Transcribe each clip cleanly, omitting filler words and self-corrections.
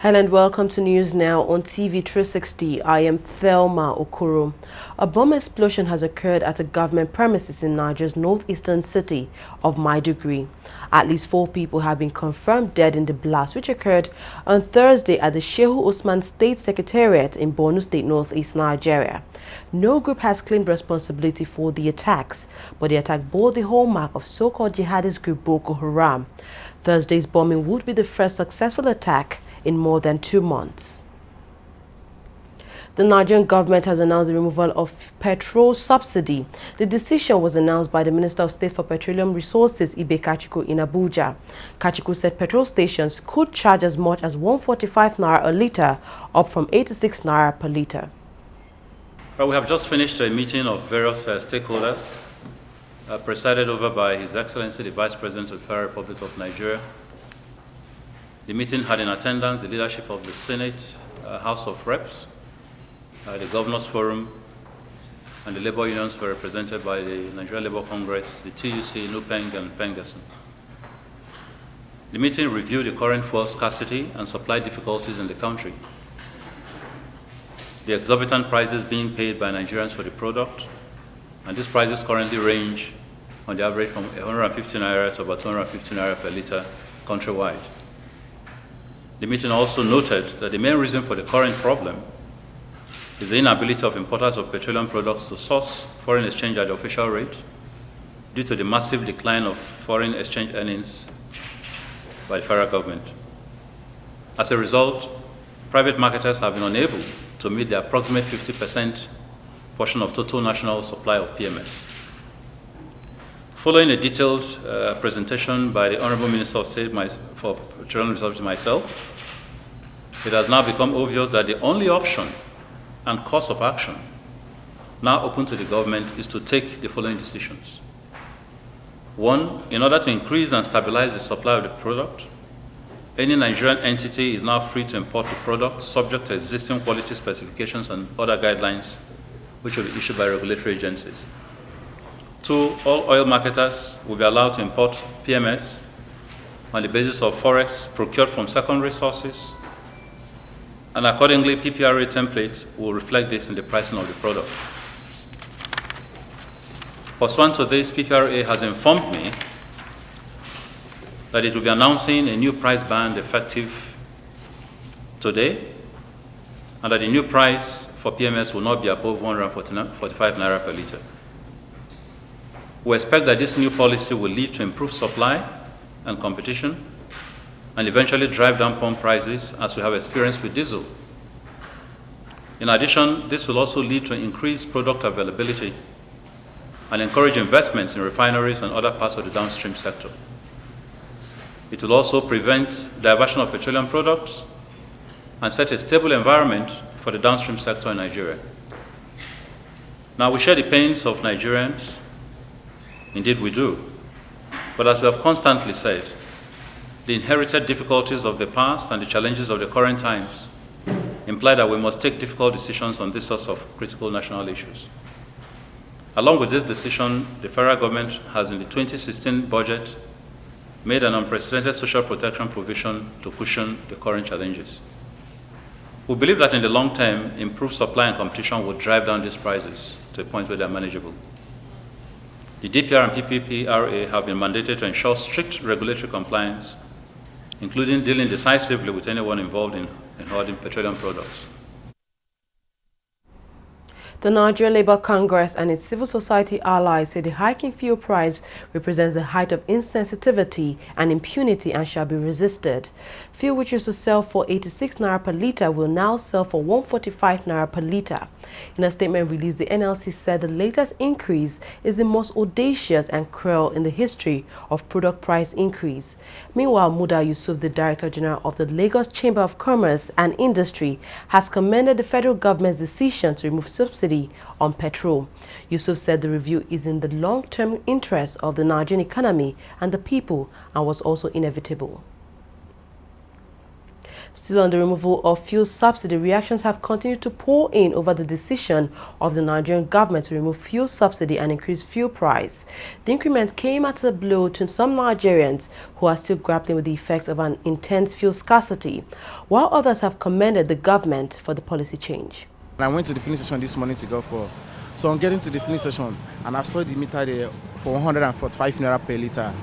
Hello and welcome to News Now on TV360. I am Thelma Okoro. A bomb explosion has occurred at a government premises in Nigeria's northeastern city of Maiduguri. At least 4 people have been confirmed dead in the blast, which occurred on Thursday at the Shehu Usman State Secretariat in Borno State, northeast Nigeria. No group has claimed responsibility for the attacks, but the attack bore the hallmark of so-called jihadist group Boko Haram. Thursday's bombing would be the first successful attack in more than 2 months. The Nigerian government has announced the removal of petrol subsidy. The decision was announced by the Minister of State for Petroleum Resources, Ibe Kachiku, in Abuja. Kachiku said petrol stations could charge as much as 145 naira a litre, up from 86 naira per litre. Well, we have just finished a meeting of various stakeholders, presided over by His Excellency the Vice President of the Federal Republic of Nigeria. The meeting had in attendance the leadership of the Senate, House of Reps, the Governors Forum, and the labor unions were represented by the Nigerian Labour Congress, the TUC, NUPENG, and PENGASN. The meeting reviewed the current fuel scarcity and supply difficulties in the country, the exorbitant prices being paid by Nigerians for the product, and these prices currently range on the average from 150 naira to about 250 naira per litre countrywide. The meeting also noted that the main reason for the current problem is the inability of importers of petroleum products to source foreign exchange at the official rate due to the massive decline of foreign exchange earnings by the federal government. As a result, private marketers have been unable to meet the approximate 50% portion of total national supply of PMS. Following a detailed presentation by the Honorable Minister of State for Petroleum Resources myself, it has now become obvious that the only option and course of action now open to the government is to take the following decisions. 1, in order to increase and stabilize the supply of the product, any Nigerian entity is now free to import the product subject to existing quality specifications and other guidelines which will be issued by regulatory agencies. 2, all oil marketers will be allowed to import PMS on the basis of forex procured from secondary sources, and accordingly, PPRA templates will reflect this in the pricing of the product. Pursuant to this, PPRA has informed me that it will be announcing a new price band effective today, and that the new price for PMS will not be above 145 naira per litre. We expect that this new policy will lead to improved supply and competition and eventually drive down pump prices as we have experienced with diesel. In addition, this will also lead to increased product availability and encourage investments in refineries and other parts of the downstream sector. It will also prevent diversion of petroleum products and set a stable environment for the downstream sector in Nigeria. Now, we share the pains of Nigerians. Indeed, we do. But as we have constantly said, the inherited difficulties of the past and the challenges of the current times imply that we must take difficult decisions on this sort of critical national issues. Along with this decision, the federal government has in the 2016 budget made an unprecedented social protection provision to cushion the current challenges. We believe that in the long term, improved supply and competition will drive down these prices to a point where they are manageable. The DPR and PPPRA have been mandated to ensure strict regulatory compliance, including dealing decisively with anyone involved in hoarding petroleum products. The Nigerian Labour Congress and its civil society allies say the hiking fuel price represents the height of insensitivity and impunity and shall be resisted. Fuel which used to sell for 86 naira per litre will now sell for 145 naira per litre. In a statement released, the NLC said the latest increase is the most audacious and cruel in the history of product price increase. Meanwhile, Muda Yusuf, the Director General of the Lagos Chamber of Commerce and Industry, has commended the federal government's decision to remove subsidy on petrol. Yusuf said the review is in the long-term interest of the Nigerian economy and the people and was also inevitable. Still on the removal of fuel subsidy, reactions have continued to pour in over the decision of the Nigerian government to remove fuel subsidy and increase fuel price. The increment came at a blow to some Nigerians who are still grappling with the effects of an intense fuel scarcity, while others have commended the government for the policy change. I went to the filling station this morning to go for. So I'm getting to the filling station and I saw the meter there for 145 naira per litre.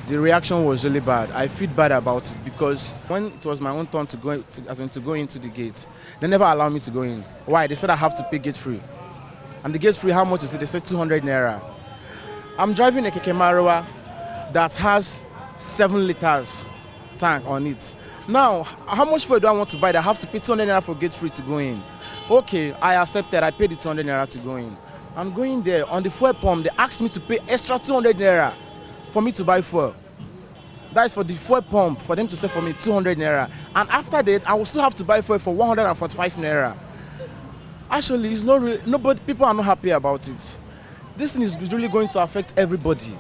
The reaction was really bad. I feel bad about it because when it was my own turn to go into the gate, they never allowed me to go in. Why? They said I have to pay gate free. And the gate free, how much is it? They said 200 naira. I'm driving a Keke Marwa that has 7 liters tank on it. Now, how much fuel do I want to buy? I have to pay 200 naira for gate free to go in. Okay, I accepted. I paid the 200 naira to go in. I'm going there. On the fuel pump, they asked me to pay extra 200 naira for me to buy fuel. That is for the fuel pump, for them to sell for me 200 naira. And after that, I will still have to buy fuel for 145 naira. Actually, it's not really, nobody, people are not happy about it. This thing is really going to affect everybody.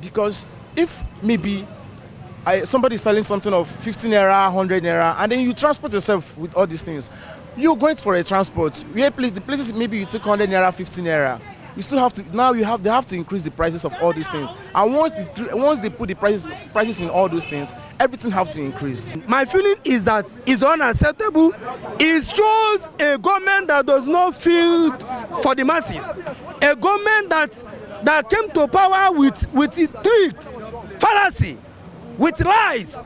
Because if maybe somebody is selling something of 50 naira, 100 naira, and then you transport yourself with all these things, you're going for a transport. The places maybe you take 100 naira, 50 naira. You still have to, now they have to increase the prices of all these things. And once they put the prices in all those things, everything have to increase. My feeling is that it's unacceptable. It shows a government that does not feel for the masses. A government that came to power with trick, fallacy, with lies.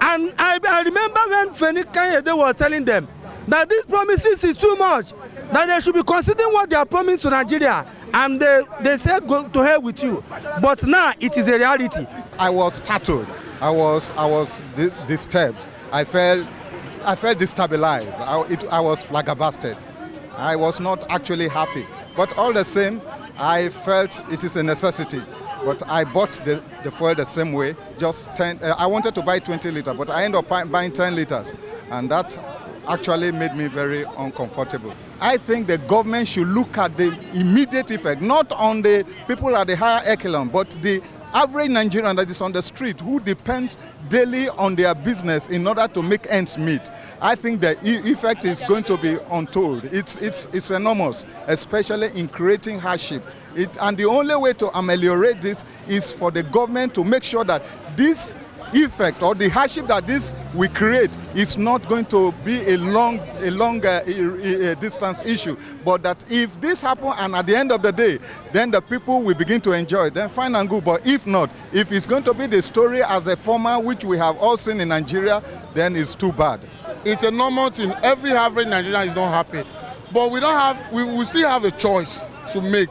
And I remember when Femi Kanyede was telling them that these promises is too much, that they should be considering what they are promising to Nigeria. And they said go to hell with you. But now it is a reality. I was startled. I was disturbed. I felt destabilized. I was flabbergasted. I was not actually happy. But all the same, I felt it is a necessity. But I bought the fuel the same way. Just 10. I wanted to buy 20 liters, but I ended up buying 10 liters, and that actually made me very uncomfortable. I think the government should look at the immediate effect, not on the people at the higher echelon, but the average Nigerian that is on the street who depends daily on their business in order to make ends meet. I think the effect is going to be untold. It's enormous, especially in creating hardship. And the only way to ameliorate this is for the government to make sure that this effect or the hardship that this will create is not going to be a long distance issue, but that if this happens and at the end of the day, then the people will begin to enjoy it, then fine and good. But if not, if it's going to be the story as the former which we have all seen in Nigeria, then it's too bad. It's a normal thing. Every average Nigerian is not happy, but we still have a choice to make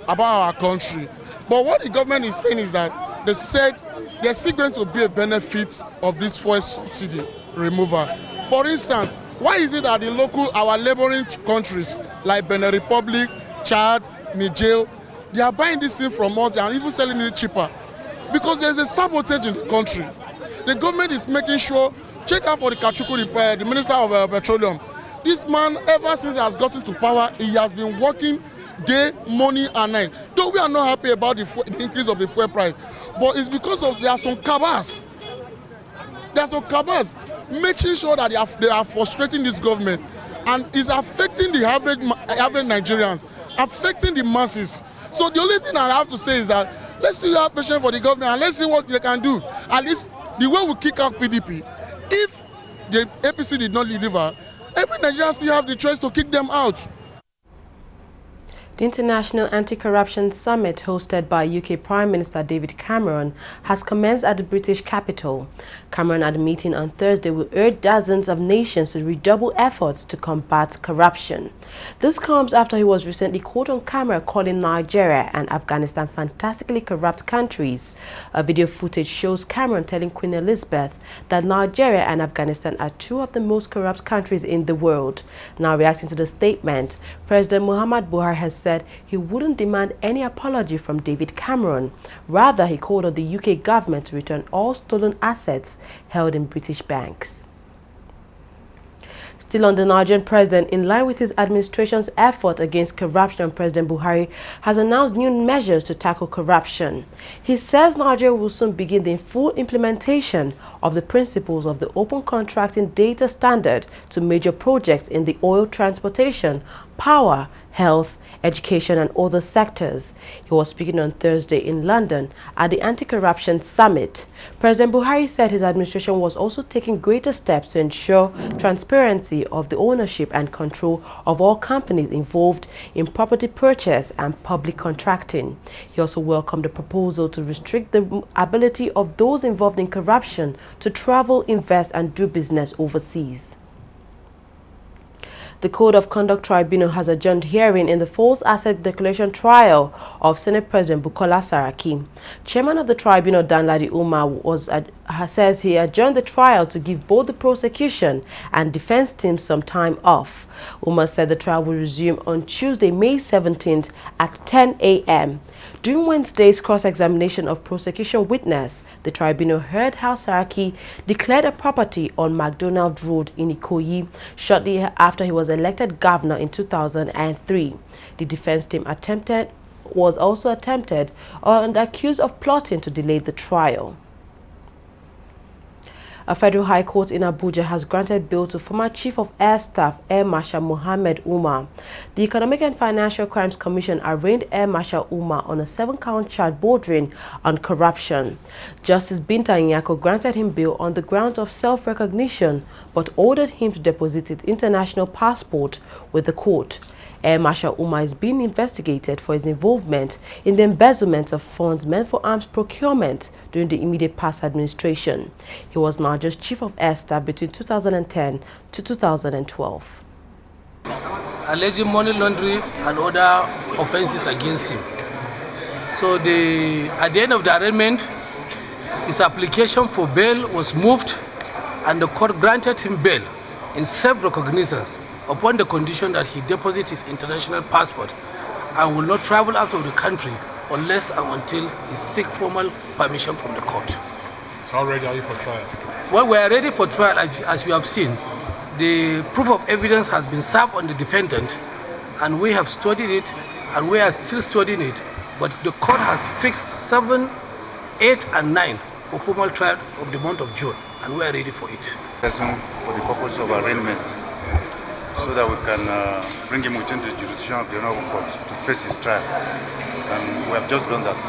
about our country. But what the government is saying is that they said there's still going to be a benefit of this fuel subsidy removal. For instance, why is it that our neighboring countries like Benin Republic, Chad, Niger, they are buying this thing from us and even selling it cheaper? Because there's a sabotage in the country. The government is making sure, check out for the Kachuku, the Minister of Petroleum. This man, ever since he has gotten to power, he has been working day, morning and night. Though we are not happy about the increase of the fuel price, but it's because there are some cabals. There are some cabals making sure that they are frustrating this government, and it's affecting the average Nigerians, affecting the masses. So the only thing I have to say is that let's still have patience for the government and let's see what they can do. At least the way we kick out PDP, if the APC did not deliver, every Nigerian still have the choice to kick them out. The International Anti-Corruption Summit, hosted by UK Prime Minister David Cameron, has commenced at the British capital. Cameron, at the meeting on Thursday, will urge dozens of nations to redouble efforts to combat corruption. This comes after he was recently caught on camera calling Nigeria and Afghanistan fantastically corrupt countries. A video footage shows Cameron telling Queen Elizabeth that Nigeria and Afghanistan are two of the most corrupt countries in the world. Now reacting to the statement, President Muhammad Buhari has said he wouldn't demand any apology from David Cameron. Rather, he called on the UK government to return all stolen assets held in British banks. Still on the Nigerian president, in line with his administration's effort against corruption, President Buhari has announced new measures to tackle corruption. He says Nigeria will soon begin the full implementation of the principles of the open contracting data standard to major projects in the oil, transportation, power, health, education and other sectors. He was speaking on Thursday in London at the Anti-Corruption Summit. President Buhari said his administration was also taking greater steps to ensure transparency of the ownership and control of all companies involved in property purchase and public contracting. He also welcomed the proposal to restrict the ability of those involved in corruption to travel, invest and do business overseas. The Code of Conduct Tribunal has adjourned hearing in the false asset declaration trial of Senate President Bukola Saraki. Chairman of the tribunal, Danladi Umar, says he adjourned the trial to give both the prosecution and defense teams some time off. Umar said the trial will resume on Tuesday, May 17th at 10 a.m. During Wednesday's cross-examination of prosecution witness, the tribunal heard how Saraki declared a property on McDonald Road in Ikoyi shortly after he was elected governor in 2003. The defense team was also attempted and accused of plotting to delay the trial. A federal high court in Abuja has granted bail to former Chief of Air Staff Air Marshal Mohammed Umar. The Economic and Financial Crimes Commission arraigned Air Marshal Umar on a 7-count charge bordering on corruption. Justice Binta Nyako granted him bail on the grounds of self-recognition but ordered him to deposit his international passport with the court. Air Marshal Umar is being investigated for his involvement in the embezzlement of funds meant for arms procurement during the immediate past administration. He was Nigeria's Chief of Air Staff between 2010 to 2012. Alleging money laundering and other offenses against him. So at the end of the arraignment, his application for bail was moved and the court granted him bail in self-recognitions upon the condition that he deposit his international passport and will not travel out of the country unless and until he seek formal permission from the court. So how ready are you for trial? Well, we are ready for trial. As you have seen, the proof of evidence has been served on the defendant and we have studied it and we are still studying it, but the court has fixed 7, 8 and 9 for formal trial of the month of June and we are ready for it. For the purpose of arraignment, so that we can bring him within the jurisdiction of the Honorable Court to face his trial. And we have just done that.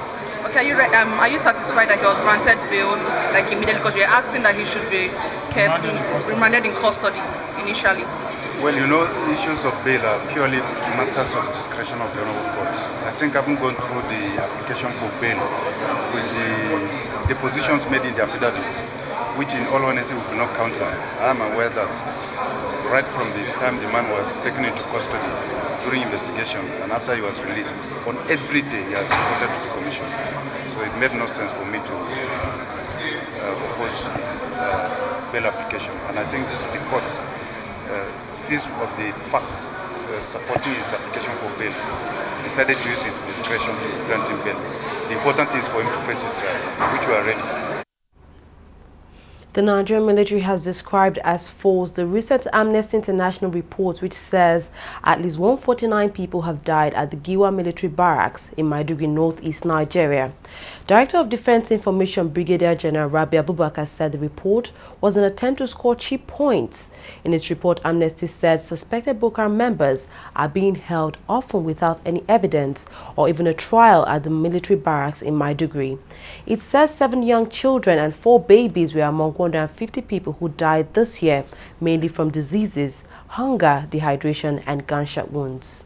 Okay, are you satisfied that he was granted bail like immediately? Because we are asking that he should be kept remanded in custody initially. Well, you know, issues of bail are purely matters of discretion of the Honorable Court. I think having gone through the application for bail with the depositions made in the affidavit, which in all honesty we do not counter, I am aware that right from the time the man was taken into custody during investigation and after he was released, on every day he has reported to the commission. So it made no sense for me to oppose his bail application. And I think the court, seized of the facts supporting his application for bail, decided to use his discretion to grant him bail. The important thing is for him to face his trial, which we are ready. The Nigerian military has described as false the recent Amnesty International report which says at least 149 people have died at the Giwa military barracks in Maiduguri, northeast Nigeria. Director of Defense Information Brigadier General Rabi Abubakar said the report was an attempt to score cheap points. In its report, Amnesty said suspected Boko Haram members are being held often without any evidence or even a trial at the military barracks in Maiduguri. It says 7 young children and 4 babies were among 150 people who died this year, mainly from diseases, hunger, dehydration and gunshot wounds.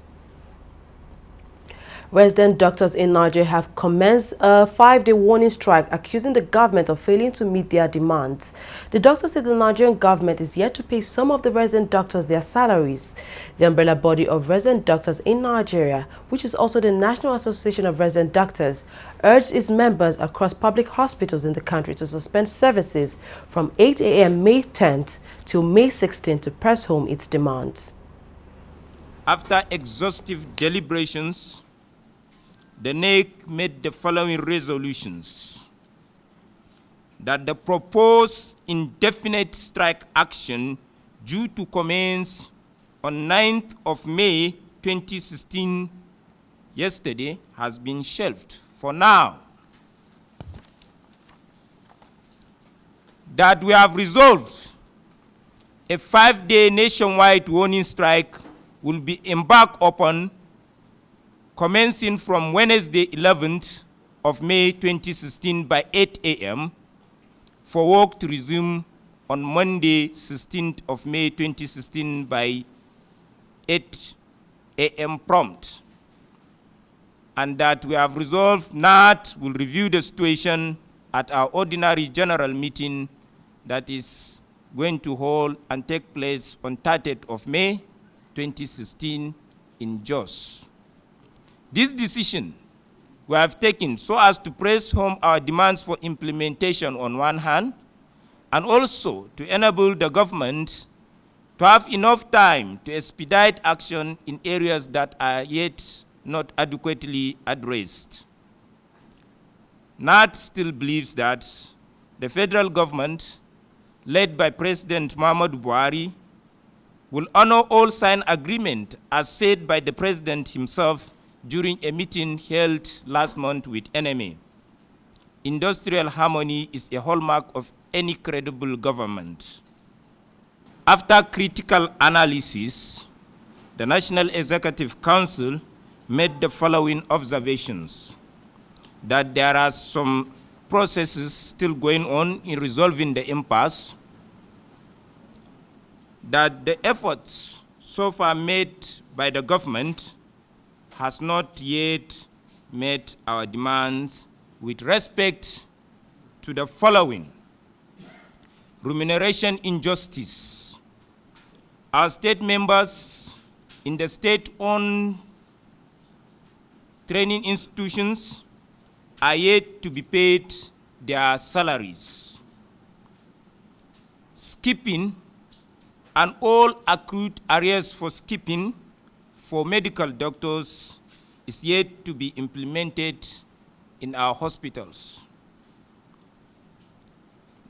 Resident doctors in Nigeria have commenced a 5-day warning strike accusing the government of failing to meet their demands. The doctors say the Nigerian government is yet to pay some of the resident doctors their salaries. The umbrella body of resident doctors in Nigeria, which is also the National Association of Resident Doctors, urged its members across public hospitals in the country to suspend services from 8 a.m. May 10th till May 16th to press home its demands. After exhaustive deliberations, the NAIC made the following resolutions: that the proposed indefinite strike action due to commence on 9th of May 2016, yesterday, has been shelved for now. That we have resolved a 5-day nationwide warning strike will be embarked upon commencing from Wednesday 11th of May 2016 by 8 a.m. for work to resume on Monday 16th of May 2016 by 8 a.m. prompt. And that we have resolved NAT will review the situation at our ordinary general meeting that is going to hold and take place on 30th of May 2016 in Jos. This decision we have taken so as to press home our demands for implementation on one hand, and also to enable the government to have enough time to expedite action in areas that are yet not adequately addressed. NAT still believes that the federal government, led by President Muhammadu Buhari, will honor all signed agreement as said by the President himself during a meeting held last month with NMA. Industrial harmony is a hallmark of any credible government. After critical analysis, the National Executive Council made the following observations: that there are some processes still going on in resolving the impasse, that the efforts so far made by the government has not yet met our demands with respect to the following: remuneration injustice. Our state members in the state-owned training institutions are yet to be paid their salaries. Skipping and all accrued arrears for skipping for medical doctors is yet to be implemented in our hospitals.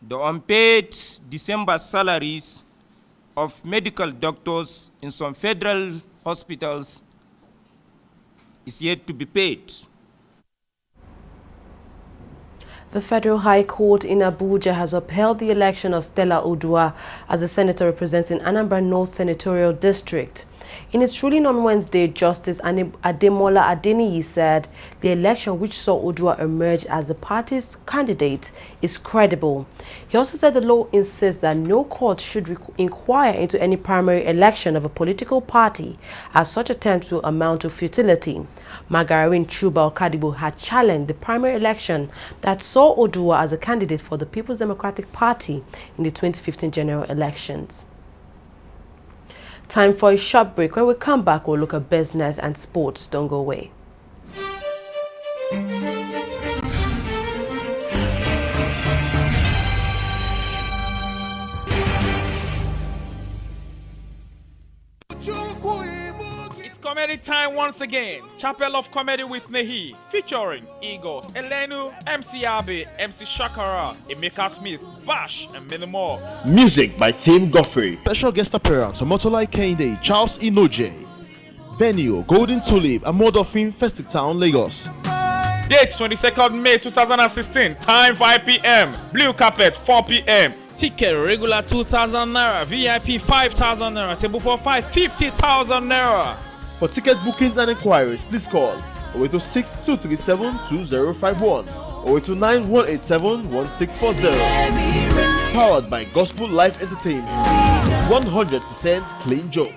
The unpaid December salaries of medical doctors in some federal hospitals is yet to be paid. The Federal High Court in Abuja has upheld the election of Stella Odua as a senator representing Anambra North Senatorial District. In its ruling on Wednesday, Justice Ademola Adeniyi said the election, which saw Odua emerge as the party's candidate, is credible. He also said the law insists that no court should inquire into any primary election of a political party, as such attempts will amount to futility. Magarin Chuba Okadibo had challenged the primary election that saw Odua as a candidate for the People's Democratic Party in the 2015 general elections. Time for a short break. When we come back, we'll look at business and sports. Don't go away. It's comedy time once again. Chapel of Comedy with Nehi, featuring Igor, Elenu, MC Abe, MC Shakara, Emeka Smith, Bash, and many more. Music by Tim Godfrey. Special guest appearance from Motolai Kende, Charles Inoje. Venue, Golden Tulip, Amodofin Festive Town, Lagos. Date 22nd May 2016. Time 5 p.m. Blue carpet 4 p.m. Ticket regular 2,000 naira, VIP 5,000 naira, table for 5 50,000 naira. For ticket bookings and inquiries, please call 08262372051 or 029-187-1640. Powered by Gospel Life Entertainment. 100% clean joke.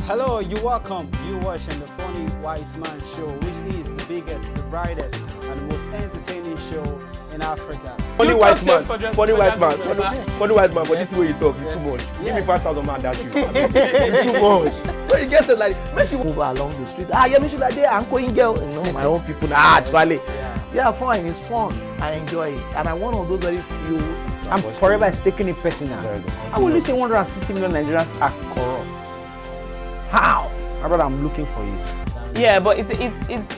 Hello, you're welcome. You're watching the Funny White Man Show, which is the biggest, the brightest, and the most entertaining show in Africa. Funny white man, for this way you talk, it's too much. Give me 5,000 man that you. It's too much. So you get it like, when she move along the street, yeah, me should like there, I'm going girl. You know, my own people, actually. Yeah, fine, it's fun. I enjoy it. And I'm one of those very few, I'm forever taking it personal. I will listen 160 million Nigerians are corrupt. My brother, I'm looking for you. Yeah, but it's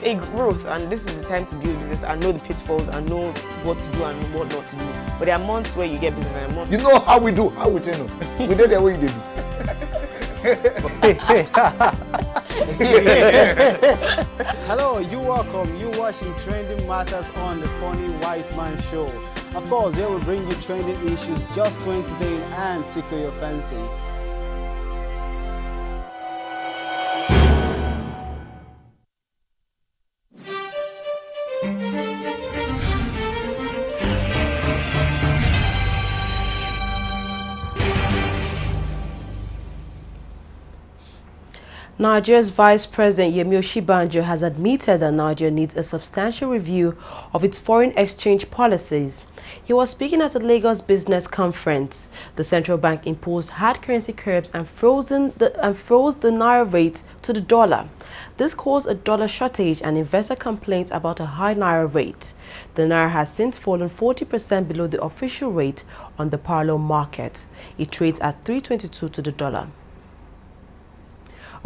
a growth, and this is the time to build business and know the pitfalls and know what to do and what not to do. But there are months where you get business and months. You know how we do, how we train them. We do the way you do. Hello, you're welcome. You're watching Trending Matters on the Funny White Man Show. Of course, we will bring you trending issues just to entertain and tickle your fancy. Nigeria's Vice President Yemi Osinbajo has admitted that Nigeria needs a substantial review of its foreign exchange policies. He was speaking at a Lagos business conference. The central bank imposed hard currency curbs and froze the naira rate to the dollar. This caused a dollar shortage and investor complaints about a high naira rate. The naira has since fallen 40% below the official rate on the parallel market. It trades at 322 to the dollar.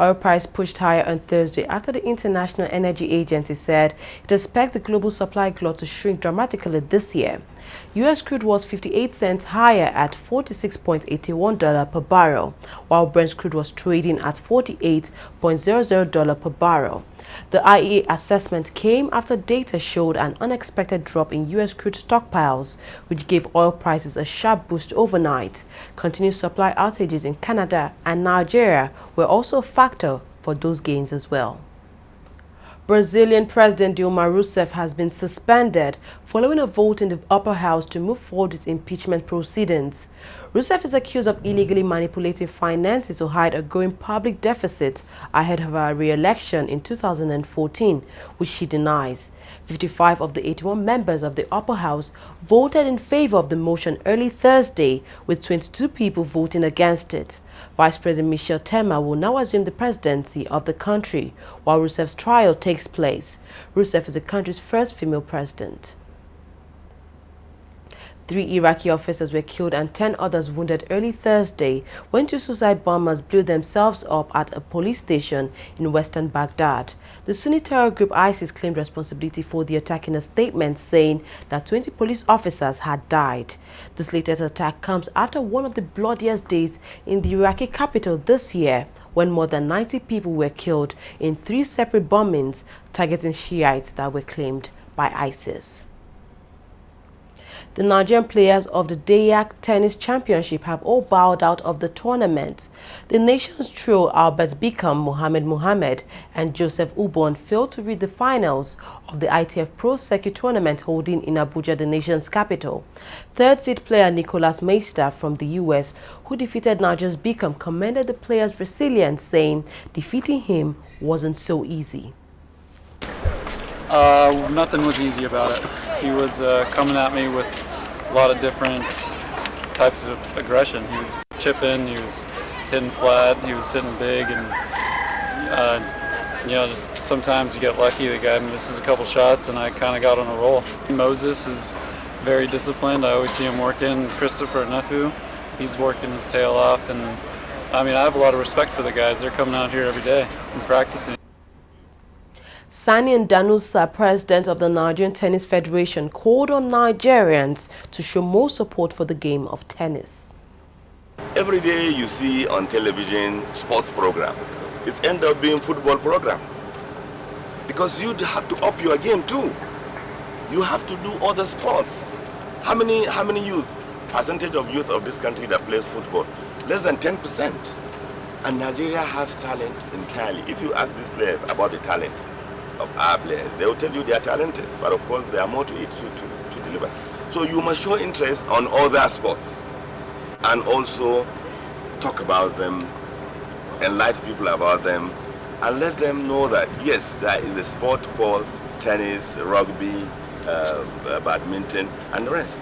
Oil price pushed higher on Thursday after the International Energy Agency said it expects the global supply glut to shrink dramatically this year. U.S. crude was 58 cents higher at $46.81 per barrel, while Brent crude was trading at $48.00 per barrel. The IEA assessment came after data showed an unexpected drop in U.S. crude stockpiles, which gave oil prices a sharp boost overnight. Continued supply outages in Canada and Nigeria were also a factor for those gains as well. Brazilian President Dilma Rousseff has been suspended following a vote in the upper house to move forward with impeachment proceedings. Rousseff is accused of illegally manipulating finances to hide a growing public deficit ahead of her re-election in 2014, which she denies. 55 of the 81 members of the upper house voted in favor of the motion early Thursday, with 22 people voting against it. Vice President Michel Temer will now assume the presidency of the country while Rousseff's trial takes place. Rousseff is the country's first female president. 3 Iraqi officers were killed and 10 others wounded early Thursday when 2 suicide bombers blew themselves up at a police station in western Baghdad. The Sunni terror group ISIS claimed responsibility for the attack in a statement, saying that 20 police officers had died. This latest attack comes after one of the bloodiest days in the Iraqi capital this year, when more than 90 people were killed in 3 separate bombings targeting Shiites that were claimed by ISIS. The Nigerian players of the Dayak Tennis Championship have all bowed out of the tournament. The nation's trio Albert Bikam, Mohammed and Joseph Ubon failed to reach the finals of the ITF Pro Circuit tournament holding in Abuja, the nation's capital. Third-seed player Nicholas Meister from the US, who defeated Nigeria's Bikam, commended the player's resilience, saying defeating him wasn't so easy. Nothing was easy about it. He was coming at me with a lot of different types of aggression. He was chipping, he was hitting flat, he was hitting big, and you know, just sometimes you get lucky. The guy misses a couple shots, and I kind of got on a roll. Moses is very disciplined. I always see him working. Christopher Nefu, he's working his tail off, and I mean, I have a lot of respect for the guys. They're coming out here every day and practicing. Sani Danusa, president of the Nigerian Tennis Federation, called on Nigerians to show more support for the game of tennis. Every day you see on television sports program, it ends up being football program. Because you have to up your game too. You have to do other sports. How many percentage of youth of this country that plays football? Less than 10%. And Nigeria has talent entirely. If you ask these players about the talent of our players, they will tell you they are talented, but of course there are more to it to deliver. So you must show interest on other sports and also talk about them, enlighten people about them, and let them know that yes, there is a sport called tennis, rugby, badminton, and the rest.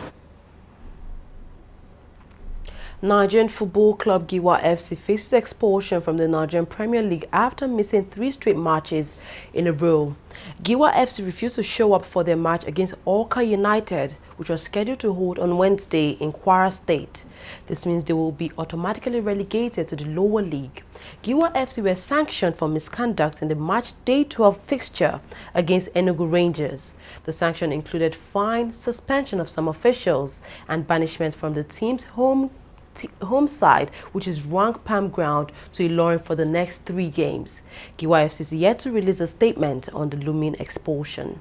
Nigerian football club Giwa FC faces expulsion from the Nigerian Premier League after missing 3 straight matches in a row. Giwa FC refused to show up for their match against Orca United, which was scheduled to hold on Wednesday in Kwara State. This means they will be automatically relegated to the lower league. Giwa FC were sanctioned for misconduct in the match day 12 fixture against Enugu Rangers. The sanction included fine, suspension of some officials, and banishment from the team's home side, which is ranked Palm Ground, to Ilorin for the next 3 games. Giwa FC is yet to release a statement on the looming expulsion.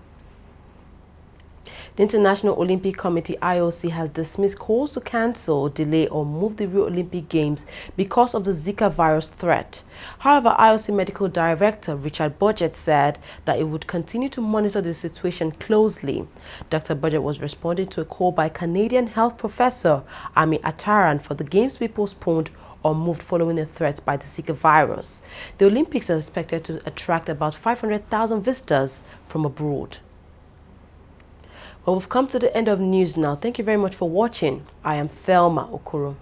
The International Olympic Committee (IOC) has dismissed calls to cancel, delay or move the Rio Olympic Games because of the Zika virus threat. However, IOC Medical Director Richard Budget said that it would continue to monitor the situation closely. Dr. Budget was responding to a call by Canadian health professor Ami Ataran for the Games to be postponed or moved following a threat by the Zika virus. The Olympics are expected to attract about 500,000 visitors from abroad. Well, we've come to the end of news now. Thank you very much for watching. I am Thelma Okoro.